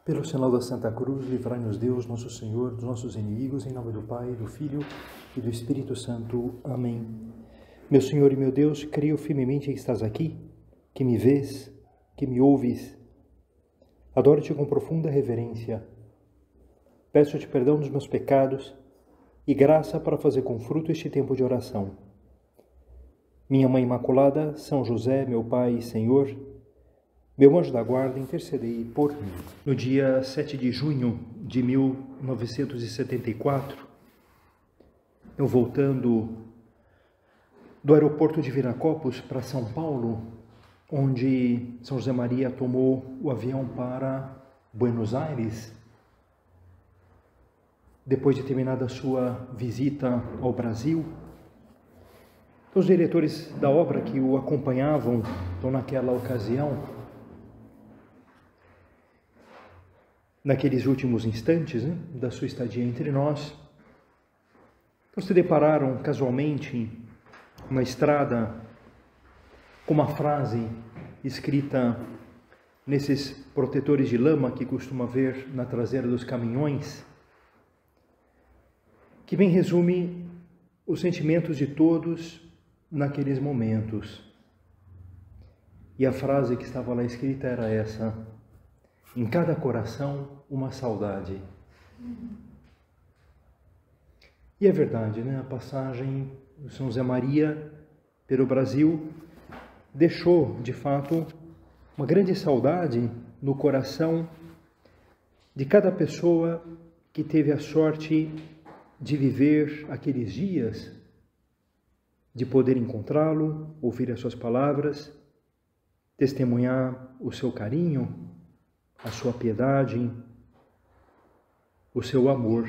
Pelo sinal da Santa Cruz, livrai-nos Deus, nosso Senhor, dos nossos inimigos, em nome do Pai, do Filho e do Espírito Santo. Amém. Meu Senhor e meu Deus, creio firmemente que estás aqui, que me vês, que me ouves. Adoro-te com profunda reverência. Peço-te perdão dos meus pecados e graça para fazer com fruto este tempo de oração. Minha Mãe Imaculada, São José, meu Pai e Senhor, meu anjo da guarda, intercedei por mim. No dia 7 de junho de 1974, eu voltando do aeroporto de Viracopos para São Paulo, onde São José Maria tomou o avião para Buenos Aires, depois de terminada a sua visita ao Brasil, os diretores da obra que o acompanhavam, então naquela ocasião, naqueles últimos instantes da sua estadia entre nós, se depararam casualmente na estrada com uma frase escrita nesses protetores de lama que costuma ver na traseira dos caminhões, que bem resume os sentimentos de todos naqueles momentos. E a frase que estava lá escrita era essa: em cada coração, uma saudade. E é verdade, né? A passagem do São José Maria pelo Brasil deixou, de fato, uma grande saudade no coração de cada pessoa que teve a sorte de viver aqueles dias, de poder encontrá-lo, ouvir as suas palavras, testemunhar o seu carinho, a sua piedade, o seu amor.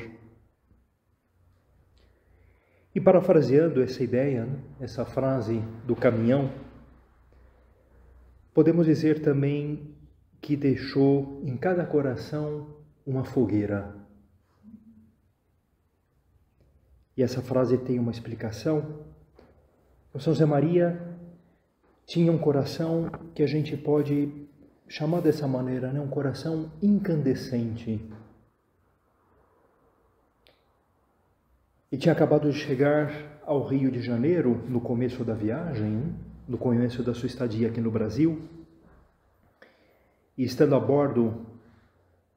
E parafraseando essa ideia, essa frase do caminhão, podemos dizer também que deixou em cada coração uma fogueira. E essa frase tem uma explicação. O São José Maria tinha um coração que a gente pode chamar dessa maneira, né? Um coração incandescente. E tinha acabado de chegar ao Rio de Janeiro, no começo da viagem, no começo da sua estadia aqui no Brasil, e estando a bordo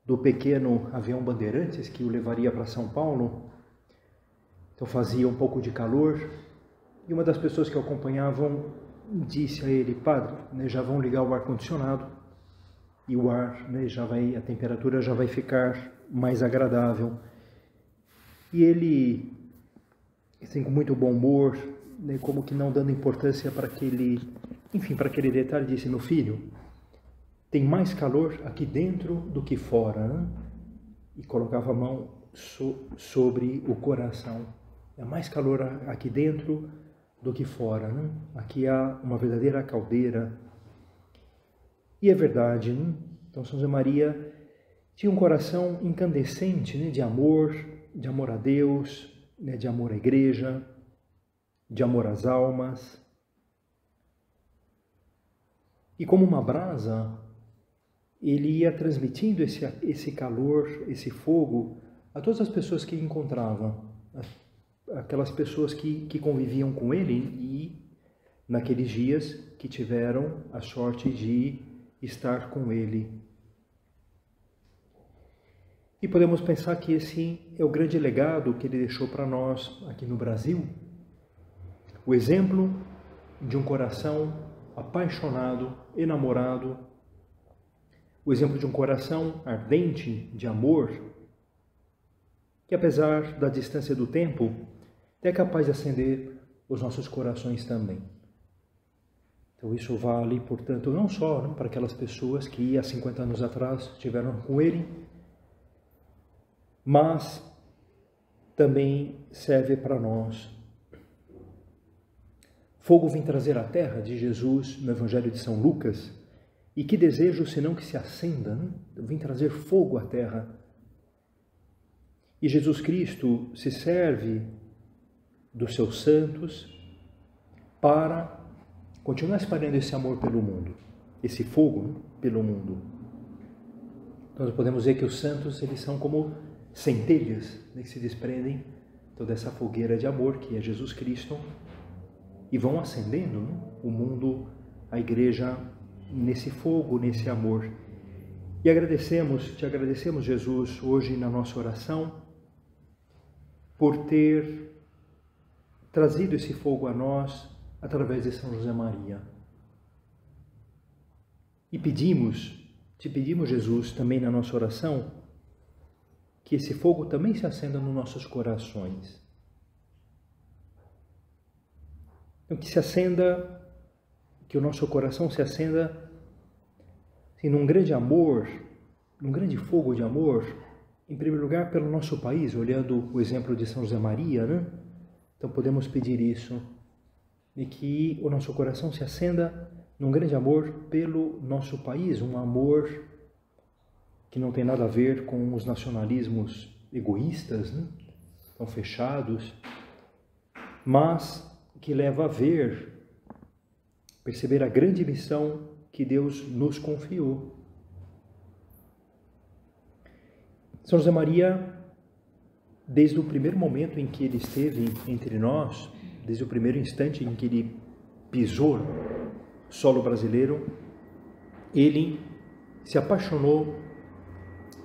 do pequeno avião Bandeirantes que o levaria para São Paulo, então fazia um pouco de calor, e uma das pessoas que o acompanhavam disse a ele: padre, né, já vão ligar o ar-condicionado, e o ar, né, a temperatura já vai ficar mais agradável. E ele, assim, com muito bom humor, né, como que não dando importância para aquele detalhe, disse: meu filho, tem mais calor aqui dentro do que fora, né? E colocava a mão sobre o coração. É mais calor aqui dentro do que fora, né? Aqui há uma verdadeira caldeira. E é verdade, né? Então São José Maria tinha um coração incandescente, né? De amor a Deus, né? De amor à igreja, de amor às almas. E como uma brasa, ele ia transmitindo esse calor, esse fogo a todas as pessoas que encontrava, aquelas pessoas que conviviam com ele e naqueles dias que tiveram a sorte de estar com ele. E podemos pensar que esse é o grande legado que ele deixou para nós aqui no Brasil, o exemplo de um coração apaixonado, enamorado, o exemplo de um coração ardente de amor, que apesar da distância do tempo, é capaz de acender os nossos corações também. Então isso vale, portanto, não só para aquelas pessoas que há 50 anos atrás estiveram com ele, mas também serve para nós. Fogo vim trazer à terra, diz Jesus no Evangelho de São Lucas, e que desejo senão que se acenda, né? Vim trazer fogo à terra. E Jesus Cristo se serve dos seus santos para continuar espalhando esse amor pelo mundo, esse fogo pelo mundo. Nós podemos ver que os santos, eles são como centelhas, né, que se desprendem toda essa fogueira de amor que é Jesus Cristo e vão acendendo, né, o mundo, a igreja, nesse fogo, nesse amor. E te agradecemos, Jesus, hoje na nossa oração, por ter trazido esse fogo a nós através de São José Maria. E te pedimos, Jesus, também na nossa oração, que esse fogo também se acenda nos nossos corações. Então, que o nosso coração se acenda assim, num grande amor, num grande fogo de amor, em primeiro lugar pelo nosso país, olhando o exemplo de São José Maria, né? Então podemos pedir isso, e que o nosso coração se acenda num grande amor pelo nosso país, um amor que não tem nada a ver com os nacionalismos egoístas, né? Tão fechados, mas que leva a perceber a grande missão que Deus nos confiou. São José Maria, desde o primeiro momento em que ele esteve entre nós, desde o primeiro instante em que ele pisou solo brasileiro, ele se apaixonou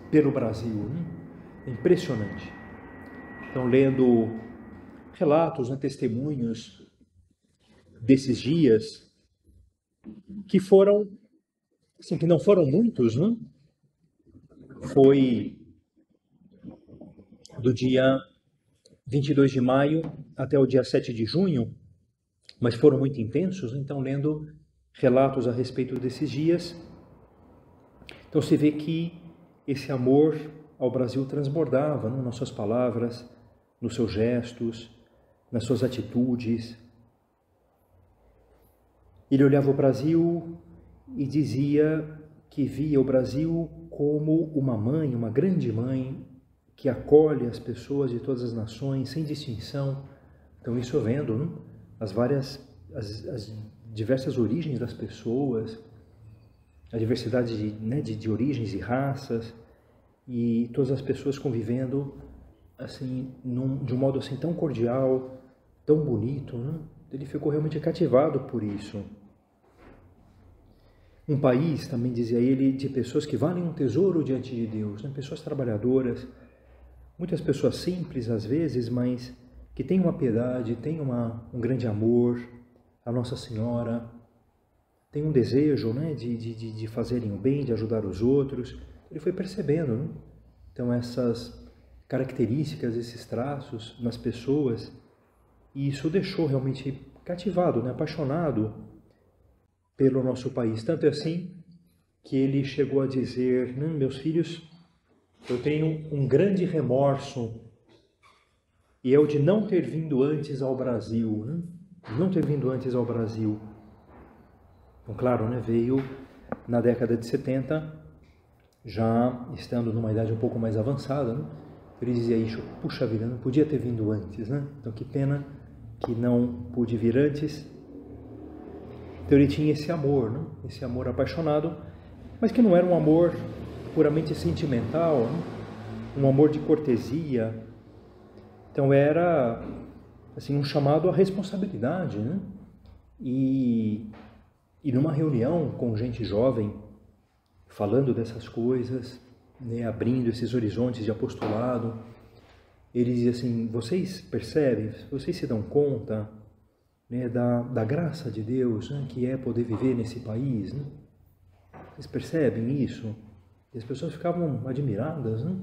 pelo Brasil, né? Impressionante. Então, lendo relatos, né, testemunhos desses dias, que foram, assim, que não foram muitos, né? Foi do dia 22 de maio até o dia 7 de junho, mas foram muito intensos, então lendo relatos a respeito desses dias, então se vê que esse amor ao Brasil transbordava, né, nas suas palavras, nos seus gestos, nas suas atitudes. Ele olhava o Brasil e dizia que via o Brasil como uma mãe, uma grande mãe, que acolhe as pessoas de todas as nações, sem distinção. Então isso vendo, né, as diversas origens das pessoas, a diversidade de origens e raças, e todas as pessoas convivendo assim, de um modo assim tão cordial, tão bonito, né? Ele ficou realmente cativado por isso. Um país, também dizia ele, de pessoas que valem um tesouro diante de Deus, né? Pessoas trabalhadoras, muitas pessoas simples às vezes, mas que têm uma piedade, têm um grande amor a Nossa Senhora, têm um desejo, né, de fazerem o bem, de ajudar os outros. Ele foi percebendo, né? Então essas características, esses traços nas pessoas, e isso deixou realmente cativado, né, apaixonado pelo nosso país. Tanto é assim que ele chegou a dizer, meus filhos, eu tenho um grande remorso, e é o de não ter vindo antes ao Brasil, né? Não ter vindo antes ao Brasil. Então, claro, né, veio na década de 70, já estando numa idade um pouco mais avançada, né? Ele dizia isso, puxa vida, não podia ter vindo antes, né? Então que pena que não pude vir antes. Então ele tinha esse amor, né? Esse amor apaixonado, mas que não era um amor puramente sentimental, né? Um amor de cortesia. Então era assim, um chamado à responsabilidade, né? E numa reunião com gente jovem, falando dessas coisas, né, abrindo esses horizontes de apostolado, ele diz assim, vocês percebem, vocês se dão conta, né, da graça de Deus, né, que é poder viver nesse país, né? Vocês percebem isso? E as pessoas ficavam admiradas, né?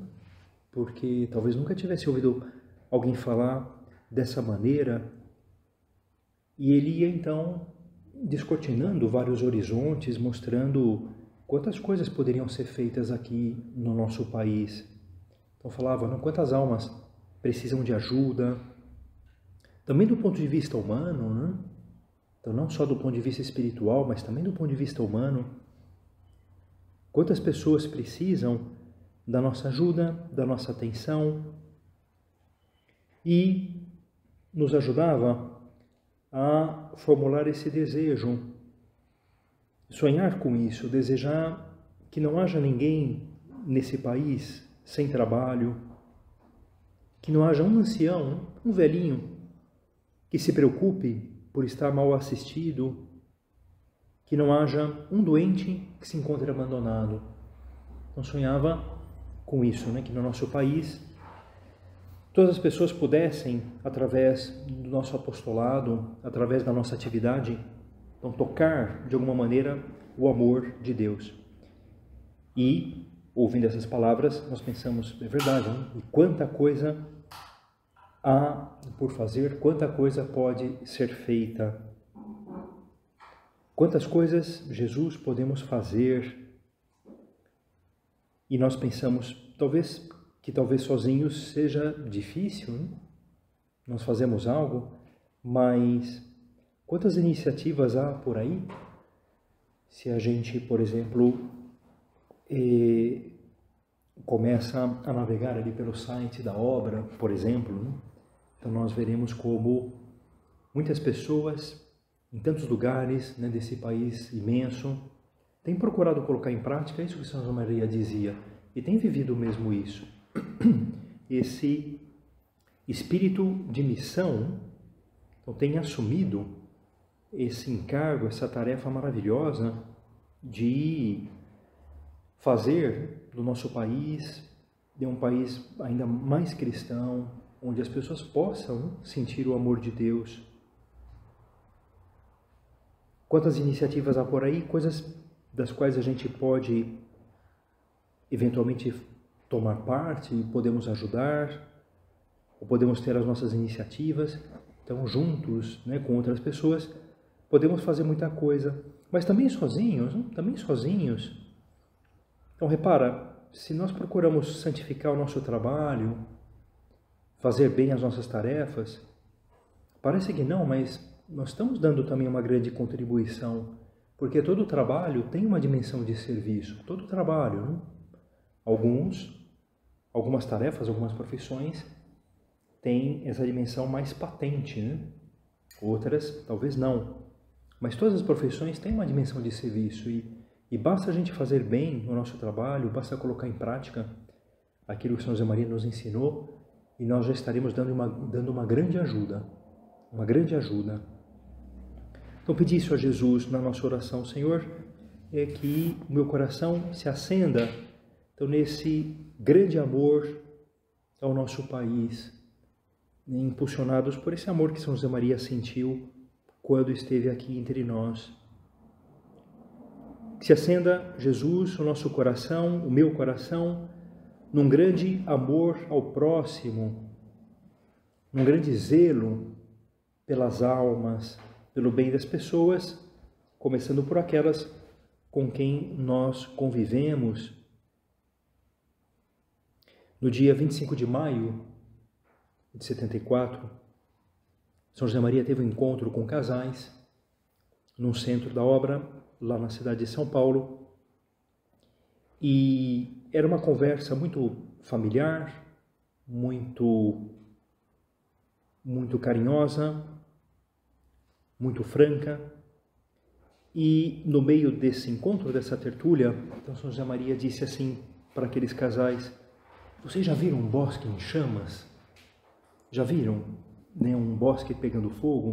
Porque talvez nunca tivesse ouvido alguém falar dessa maneira. E ele ia então descortinando vários horizontes, mostrando quantas coisas poderiam ser feitas aqui no nosso país. Então falava, não, quantas almas precisam de ajuda, também do ponto de vista humano, né? Então não só do ponto de vista espiritual, mas também do ponto de vista humano. Quantas pessoas precisam da nossa ajuda, da nossa atenção, e nos ajudava a formular esse desejo, sonhar com isso, desejar que não haja ninguém nesse país sem trabalho, que não haja um ancião, um velhinho, que se preocupe por estar mal assistido, que não haja um doente que se encontre abandonado. Então sonhava com isso, que no nosso país todas as pessoas pudessem, através do nosso apostolado, através da nossa atividade, então, tocar de alguma maneira o amor de Deus. E, ouvindo essas palavras, nós pensamos, é verdade, e quanta coisa há por fazer, quanta coisa pode ser feita. Quantas coisas, Jesus, podemos fazer? E nós pensamos, talvez sozinhos seja difícil, nós fazemos algo, mas quantas iniciativas há por aí? Se a gente, por exemplo, começa a navegar ali pelo site da obra, por exemplo, então nós veremos como muitas pessoas em tantos lugares desse país imenso têm procurado colocar em prática isso que São José Maria dizia e têm vivido mesmo isso. Esse espírito de missão, então tem assumido esse encargo, essa tarefa maravilhosa de fazer do nosso país de um país ainda mais cristão, onde as pessoas possam sentir o amor de Deus. Quantas iniciativas há por aí, coisas das quais a gente pode eventualmente tomar parte, podemos ajudar, ou podemos ter as nossas iniciativas. Então, juntos, com outras pessoas, podemos fazer muita coisa, mas também sozinhos, Então, repara, se nós procuramos santificar o nosso trabalho, fazer bem as nossas tarefas, parece que não, mas nós estamos dando também uma grande contribuição, porque todo trabalho tem uma dimensão de serviço, todo trabalho, Algumas tarefas, algumas profissões têm essa dimensão mais patente, Outras talvez não, mas todas as profissões têm uma dimensão de serviço e basta a gente fazer bem o nosso trabalho, basta colocar em prática aquilo que São José Maria nos ensinou e nós já estaremos dando uma grande ajuda, Então pedi isso a Jesus na nossa oração, Senhor, é que o meu coração se acenda então nesse grande amor ao nosso país, impulsionados por esse amor que São José Maria sentiu quando esteve aqui entre nós. Que se acenda, Jesus, o nosso coração, o meu coração, num grande amor ao próximo, num grande zelo pelas almas, pelo bem das pessoas, começando por aquelas com quem nós convivemos. No dia 25 de maio de 74, São José Maria teve um encontro com casais no centro da obra, lá na cidade de São Paulo, e era uma conversa muito familiar, muito carinhosa, muito franca, e no meio desse encontro, dessa tertúlia, então São José Maria disse assim para aqueles casais: vocês já viram um bosque em chamas? Já viram, um bosque pegando fogo?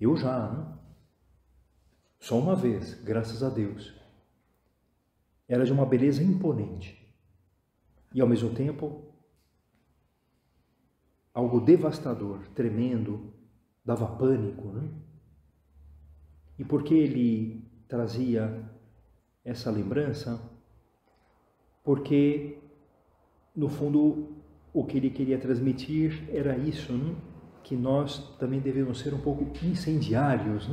Eu já, Só uma vez, graças a Deus. Era de uma beleza imponente. E ao mesmo tempo, algo devastador, tremendo, dava pânico, E por que ele trazia essa lembrança? Porque no fundo, o que ele queria transmitir era isso, que nós também devemos ser um pouco incendiários,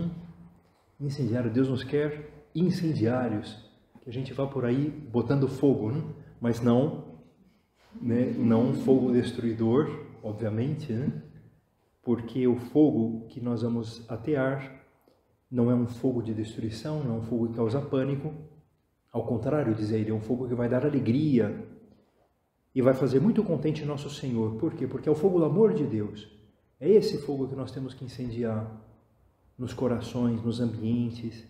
Incendiário, Deus nos quer incendiários, que a gente vá por aí botando fogo, mas não um fogo destruidor, obviamente, porque o fogo que nós vamos atear não é um fogo de destruição, não é um fogo que causa pânico, ao contrário, diz ele, é um fogo que vai dar alegria, e vai fazer muito contente nosso Senhor. Por quê? Porque é o fogo do amor de Deus. É esse fogo que nós temos que incendiar nos corações, nos ambientes.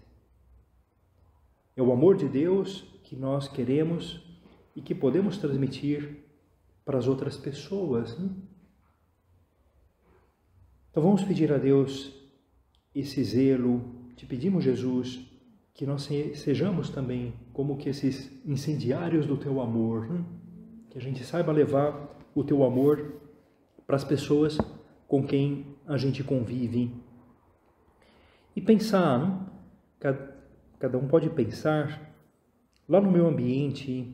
É o amor de Deus que nós queremos e que podemos transmitir para as outras pessoas. Então vamos pedir a Deus esse zelo. Te pedimos, Jesus, que nós sejamos também como que esses incendiários do Teu amor, que a gente saiba levar o Teu amor para as pessoas com quem a gente convive. E pensar, cada um pode pensar, lá no meu ambiente,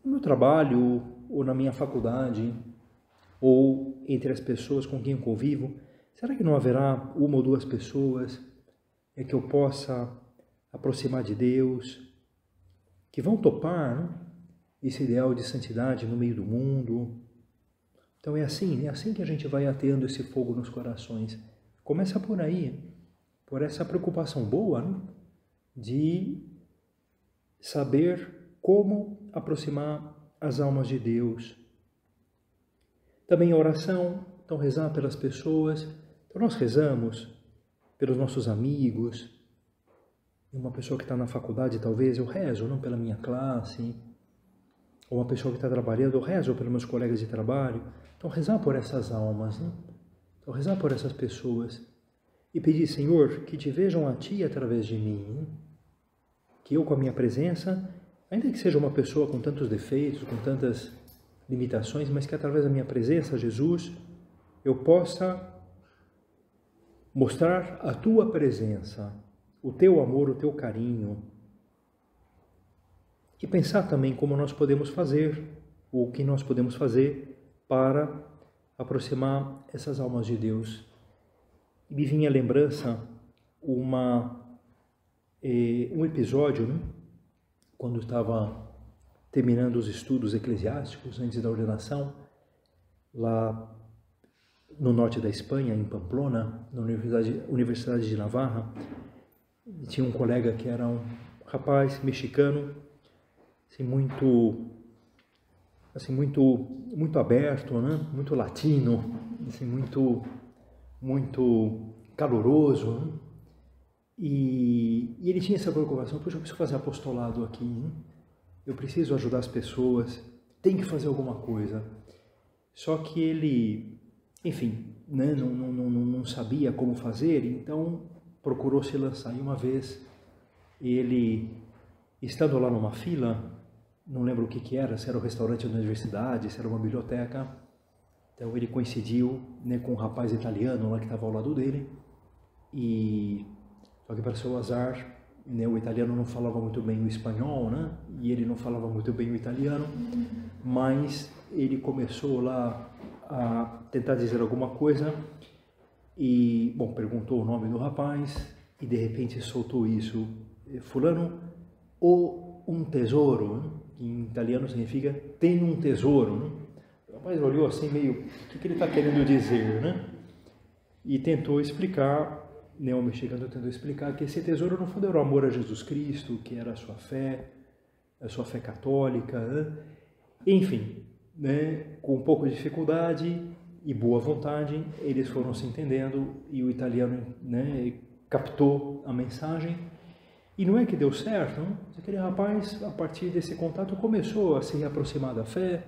no meu trabalho, ou na minha faculdade, ou entre as pessoas com quem eu convivo, será que não haverá uma ou duas pessoas que eu possa aproximar de Deus, que vão topar esse ideal de santidade no meio do mundo? Então é assim que a gente vai ateando esse fogo nos corações. Começa por aí, por essa preocupação boa, de saber como aproximar as almas de Deus. Também a oração, então rezar pelas pessoas. Então nós rezamos pelos nossos amigos. Uma pessoa que está na faculdade, talvez, eu rezo, não pela minha classe. Ou uma pessoa que está trabalhando, eu rezo pelos meus colegas de trabalho. Então rezar por essas almas, Então rezar por essas pessoas. E pedir, Senhor, que te vejam a Ti através de mim. Que eu, com a minha presença, ainda que seja uma pessoa com tantos defeitos, com tantas limitações, mas que através da minha presença, Jesus, eu possa mostrar a Tua presença, o Teu amor, o Teu carinho. E pensar também como nós podemos fazer, ou o que nós podemos fazer para aproximar essas almas de Deus. E me vinha à lembrança um episódio, quando estava terminando os estudos eclesiásticos, antes da ordenação, lá no norte da Espanha, em Pamplona, na Universidade de Navarra. Tinha um colega que era um rapaz mexicano, muito aberto, muito latino, muito caloroso. E ele tinha essa preocupação: poxa, eu preciso fazer apostolado aqui, eu preciso ajudar as pessoas, tem que fazer alguma coisa. Só que ele, enfim, não sabia como fazer, então procurou se lançar. E uma vez, ele, estando lá numa fila, não lembro o que era, se era um restaurante da universidade, se era uma biblioteca, então ele coincidiu com um rapaz italiano lá que estava ao lado dele, só que para seu azar, o italiano não falava muito bem o espanhol, e ele não falava muito bem o italiano, mas ele começou lá a tentar dizer alguma coisa e, perguntou o nome do rapaz e de repente soltou isso: fulano, ou um tesouro, que em italiano significa tem um tesouro. O rapaz olhou assim meio, o que ele está querendo dizer, E tentou explicar, o mexicano tentou explicar que esse tesouro no fundo era o amor a Jesus Cristo, que era a sua fé católica, enfim, com um pouco de dificuldade e boa vontade, eles foram se entendendo e o italiano captou a mensagem. E não é que deu certo, Aquele rapaz, a partir desse contato, começou a se aproximar da fé,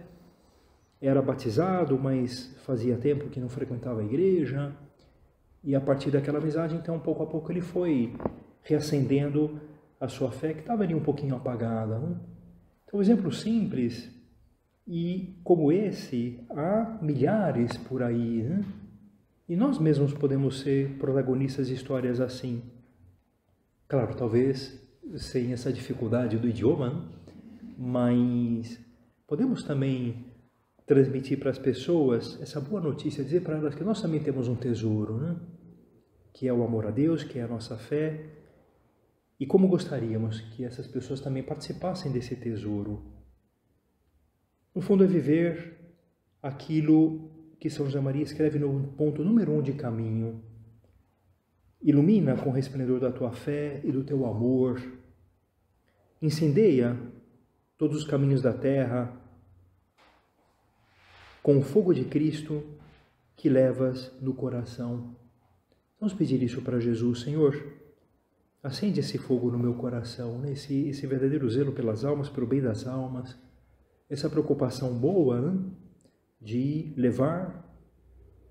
era batizado, mas fazia tempo que não frequentava a igreja, e a partir daquela amizade, então, pouco a pouco, ele foi reacendendo a sua fé, que estava ali um pouquinho apagada. Então, um exemplo simples, e como esse, há milhares por aí, E nós mesmos podemos ser protagonistas de histórias assim. Claro, talvez sem essa dificuldade do idioma, mas podemos também transmitir para as pessoas essa boa notícia, dizer para elas que nós também temos um tesouro, que é o amor a Deus, que é a nossa fé, e como gostaríamos que essas pessoas também participassem desse tesouro. No fundo, é viver aquilo que São José Maria escreve no ponto número 1 de Caminho: ilumina com o resplendor da tua fé e do teu amor, incendeia todos os caminhos da terra com o fogo de Cristo que levas no coração. Vamos pedir isso para Jesus: Senhor, acende esse fogo no meu coração, né? Esse verdadeiro zelo pelas almas, pelo bem das almas, essa preocupação boa, né? De levar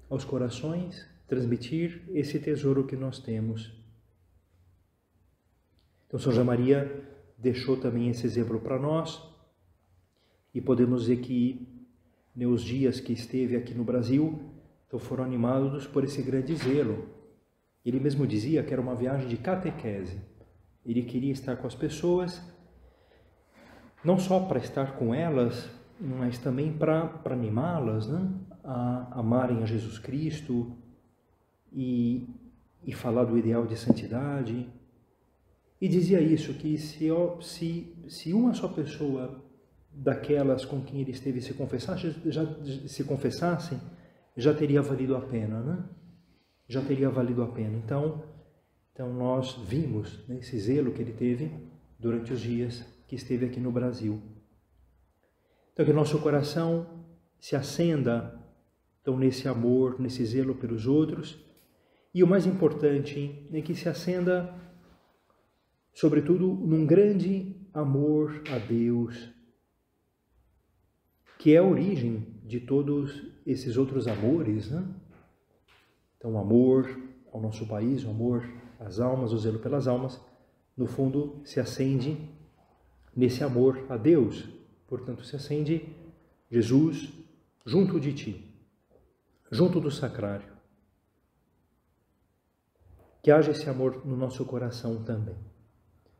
aos corações, transmitir esse tesouro que nós temos. Então, São José Maria deixou também esse exemplo para nós, e podemos dizer que nos dias que esteve aqui no Brasil, então foram animados por esse grande zelo. Ele mesmo dizia que era uma viagem de catequese. Ele queria estar com as pessoas, não só para estar com elas, mas também para animá-las, né? A amarem a Jesus Cristo e falar do ideal de santidade. E dizia isso, que se uma só pessoa daquelas com quem ele esteve se confessassem, já teria valido a pena, né? Já teria valido a pena. Então nós vimos, né, esse zelo que ele teve durante os dias que esteve aqui no Brasil. Então que o nosso coração se acenda então, nesse amor, nesse zelo pelos outros, e o mais importante é que se acenda, sobretudo, num grande amor a Deus, que é a origem de todos esses outros amores, né? Então, o amor ao nosso país, o amor às almas, o zelo pelas almas, no fundo, se acende nesse amor a Deus. Portanto, se acende Jesus junto de ti, junto do sacrário. Que haja esse amor no nosso coração também.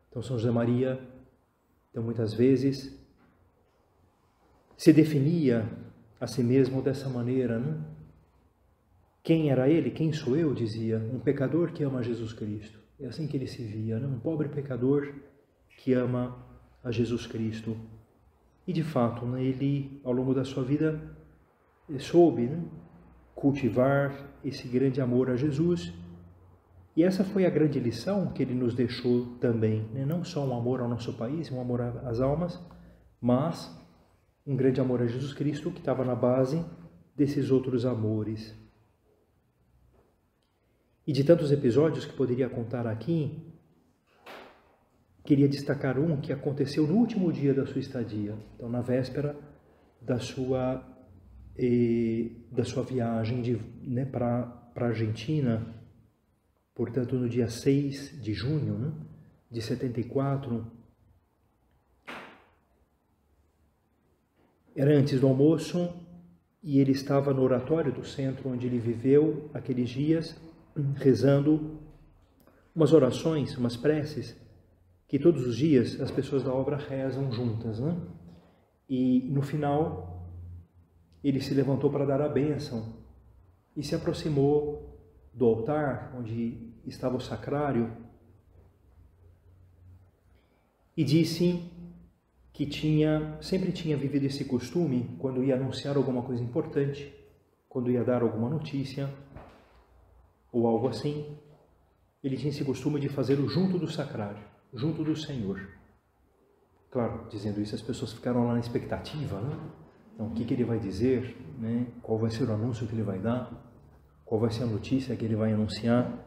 Então, São José Maria, então, muitas vezes, se definia a si mesmo dessa maneira, né? Quem era ele? Quem sou eu? Dizia, um pecador que ama Jesus Cristo. É assim que ele se via, né? Um pobre pecador que ama a Jesus Cristo. E de fato, né, ele, ao longo da sua vida, soube, né, cultivar esse grande amor a Jesus. E essa foi a grande lição que ele nos deixou também, né? Não só um amor ao nosso país, um amor às almas, mas um grande amor a Jesus Cristo que estava na base desses outros amores. E de tantos episódios que poderia contar aqui, queria destacar um que aconteceu no último dia da sua estadia, então na véspera da sua viagem né, para a Argentina, portanto no dia 6 de junho, né, de 74. Era antes do almoço e ele estava no oratório do centro onde ele viveu aqueles dias, rezando umas orações, umas preces, que todos os dias as pessoas da obra rezam juntas, né? E no final, ele se levantou para dar a bênção e se aproximou do altar onde estava o sacrário e disse que sempre tinha vivido esse costume, quando ia anunciar alguma coisa importante, quando ia dar alguma notícia, ou algo assim, ele tinha esse costume de fazê-lo junto do sacrário, junto do Senhor. Claro, dizendo isso, as pessoas ficaram lá na expectativa, né? Então, o que ele vai dizer, né? Qual vai ser o anúncio que ele vai dar, qual vai ser a notícia que ele vai anunciar.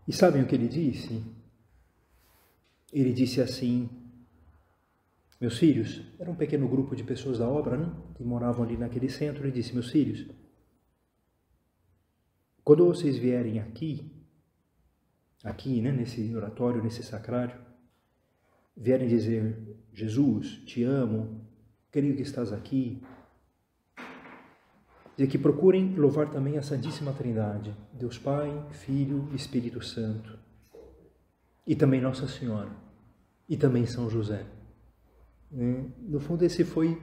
E sabem o que ele disse? Ele disse assim: meus filhos, era um pequeno grupo de pessoas da obra, né, que moravam ali naquele centro, ele disse: meus filhos, quando vocês vierem aqui, né, nesse oratório, nesse sacrário, vierem dizer: Jesus, te amo, creio que estás aqui, e que procurem louvar também a Santíssima Trindade, Deus Pai, Filho e Espírito Santo, e também Nossa Senhora, e também São José. No fundo, esse foi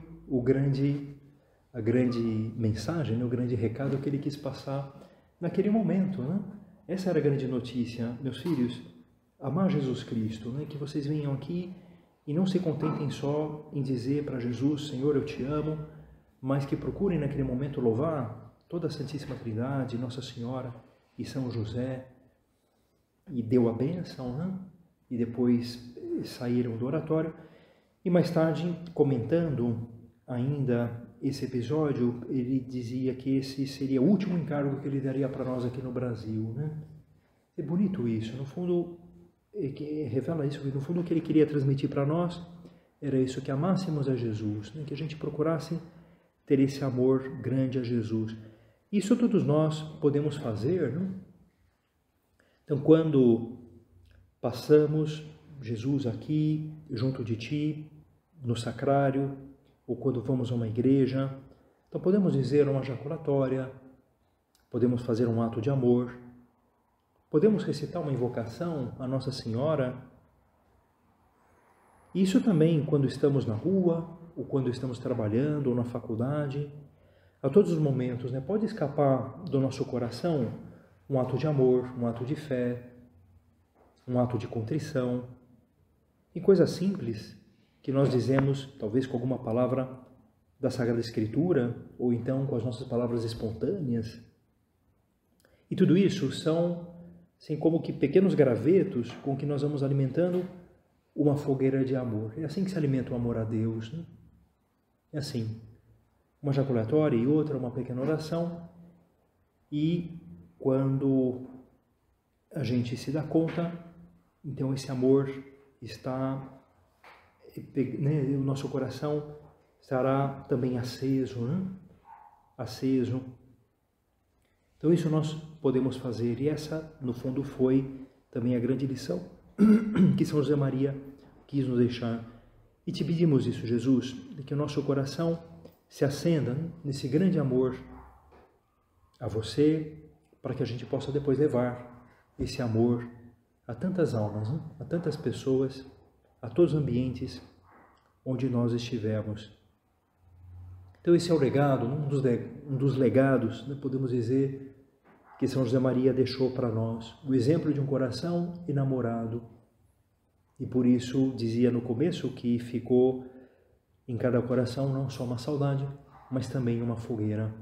a grande mensagem, né? O grande recado que ele quis passar naquele momento, né? Essa era a grande notícia. Meus filhos, amar Jesus Cristo, né? Que vocês venham aqui e não se contentem só em dizer para Jesus: Senhor, eu te amo, mas que procurem naquele momento louvar toda a Santíssima Trindade, Nossa Senhora e São José. E deu a bênção, né? E depois saíram do oratório. E mais tarde, comentando ainda esse episódio, ele dizia que esse seria o último encargo que ele daria para nós aqui no Brasil, né? É bonito isso, no fundo, revela isso, no fundo o que ele queria transmitir para nós era isso, que amássemos a Jesus, né? Que a gente procurasse ter esse amor grande a Jesus. Isso todos nós podemos fazer, não? Então, quando passamos Jesus aqui, junto de Ti, no sacrário, ou quando vamos a uma igreja, então podemos dizer uma jaculatória, podemos fazer um ato de amor, podemos recitar uma invocação à Nossa Senhora. Isso também quando estamos na rua, ou quando estamos trabalhando, ou na faculdade, a todos os momentos, né? Pode escapar do nosso coração um ato de amor, um ato de fé, um ato de contrição, e coisas simples que nós dizemos, talvez com alguma palavra da Sagrada Escritura, ou então com as nossas palavras espontâneas. E tudo isso são, assim, como que pequenos gravetos com que nós vamos alimentando uma fogueira de amor. É assim que se alimenta o amor a Deus, né? É assim, uma jaculatória e outra, uma pequena oração, e quando a gente se dá conta, então esse amor está, né, o nosso coração estará também aceso, né? Aceso. Então isso nós podemos fazer, e essa, no fundo, foi também a grande lição que São José Maria quis nos deixar. E te pedimos isso, Jesus, de que o nosso coração se acenda, né, nesse grande amor a você, para que a gente possa depois levar esse amor a tantas almas, né, a tantas pessoas, a todos os ambientes onde nós estivermos. Então esse é o legado, um dos legados, né, podemos dizer, que São José Maria deixou para nós, o exemplo de um coração enamorado. E por isso dizia no começo que ficou em cada coração não só uma saudade, mas também uma fogueira,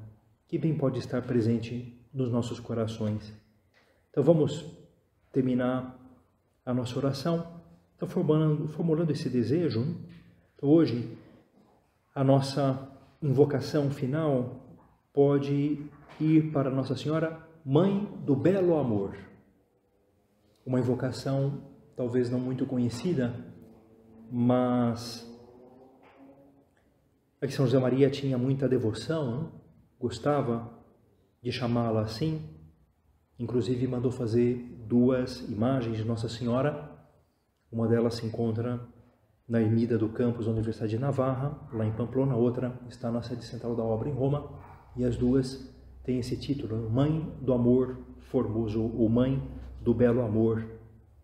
que bem pode estar presente nos nossos corações. Então vamos terminar a nossa oração, então formulando esse desejo. Então hoje a nossa invocação final pode ir para Nossa Senhora, Mãe do Belo Amor. Uma invocação talvez não muito conhecida, mas a que São José Maria tinha muita devoção, não? Gostava de chamá-la assim, inclusive mandou fazer 2 imagens de Nossa Senhora. Uma delas se encontra na Ermida do Campus da Universidade de Navarra, lá em Pamplona, a outra está na sede central da obra em Roma, e as duas têm esse título, Mãe do Amor Formoso, ou Mãe do Belo Amor.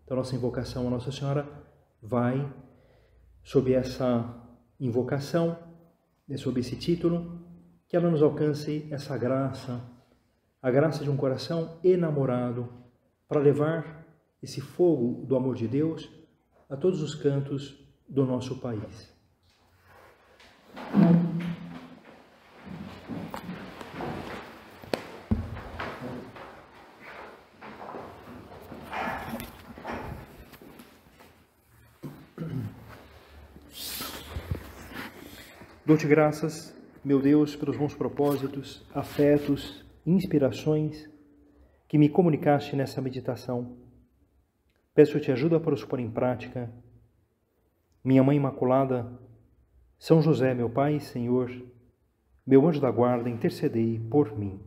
Então, nossa invocação a Nossa Senhora vai sob essa invocação, sob esse título, que ela nos alcance essa graça, a graça de um coração enamorado, para levar esse fogo do amor de Deus a todos os cantos do nosso país. Dou-te graças, meu Deus, pelos bons propósitos, afetos, inspirações que me comunicaste nessa meditação. Peço-te ajuda para os pôr em prática. Minha Mãe Imaculada, São José, meu Pai e Senhor, meu anjo da guarda, intercedei por mim.